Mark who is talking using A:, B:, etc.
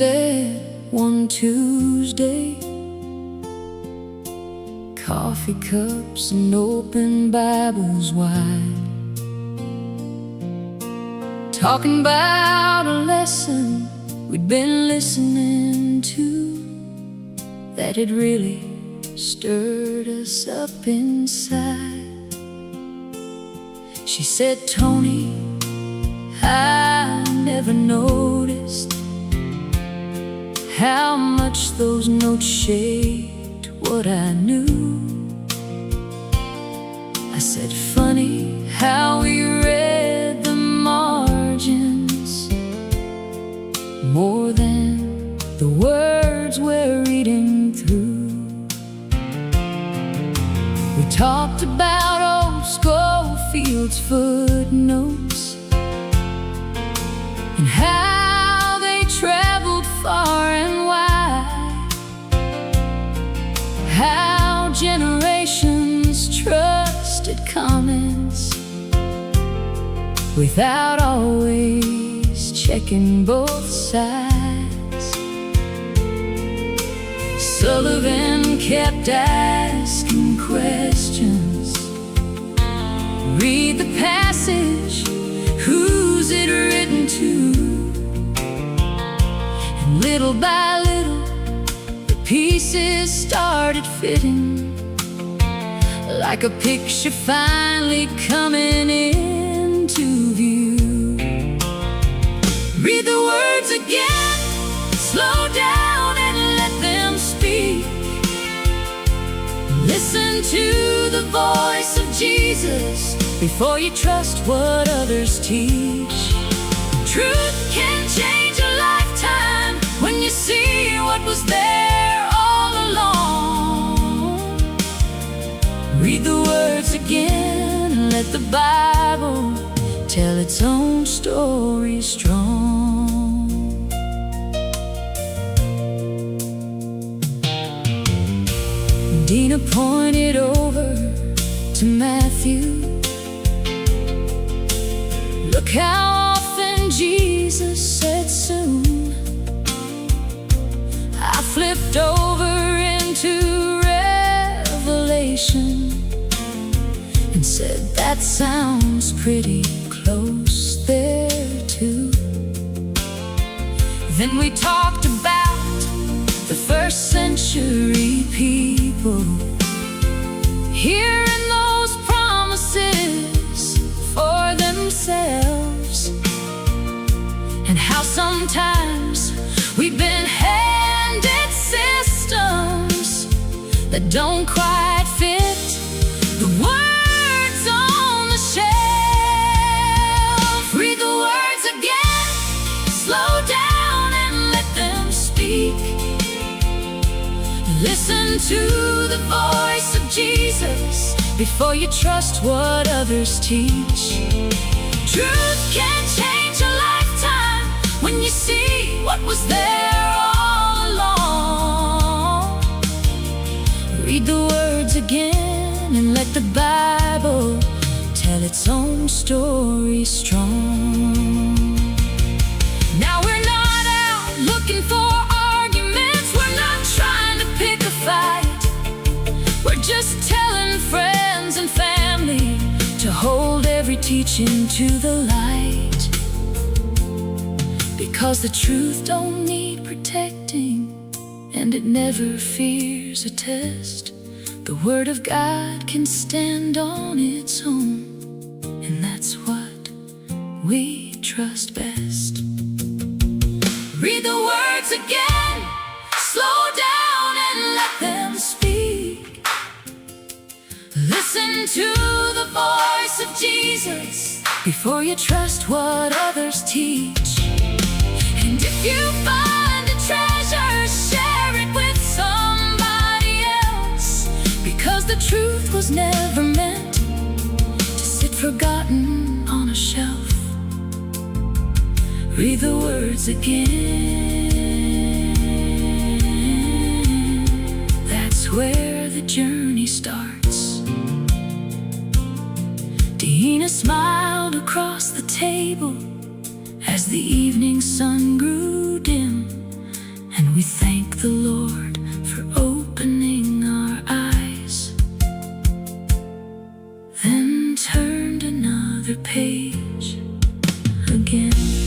A: said one Tuesday, coffee cups and open Bibles wide, talking about a lesson we'd been listening to that had really stirred us up inside. She said, "Tony, I never noticed how much those notes shaped what I knew." I said, "Funny how we read the margins more than the words we're reading through." We talked about old Schofield's footnotes and how they traveled far and wide, how generations trusted comments without always checking both sides. Sullivan kept asking questions. Read the passage, who's it written to? And little by little, the pieces started fitting, like a picture finally coming into view. Read the words again, slow down and let them speak. Listen to the voice of Jesus before you trust what others teach. Truth can change a lifetime when you see what was there all along. Read the words again and let the Bible tell its own story strong. Deana pointed over to Matthew. Look how often Jesus said soon. I flipped over into Revelation and said, that sounds pretty close there too. Then we talked about the first century people, hearing those promises for themselves, and how sometimes we've been handed systems that don't quite fit the words on the shelf. Read the words again, slow down and let them speak. Listen to the voice of Jesus before you trust what others teach. Truth can change a lifetime when you see what was there all along. Read the words again and let the Bible tell its own story strong. Now we're not out looking for arguments, we're not trying to pick a fight. We're just telling friends and family to hold every teaching to the light, because the truth don't need protecting and it never fears a test. The Word of God can stand on its own, and that's what we trust best. Read the words again, slow down and let them speak. Listen to the voice of Jesus before you trust what others teach. And if you find a treasure, share it with somebody else, because the truth was never meant to sit forgotten on a shelf. Read the words again, that's where the journey starts. Deana smiled across the table as the evening sun grew dim. another page again.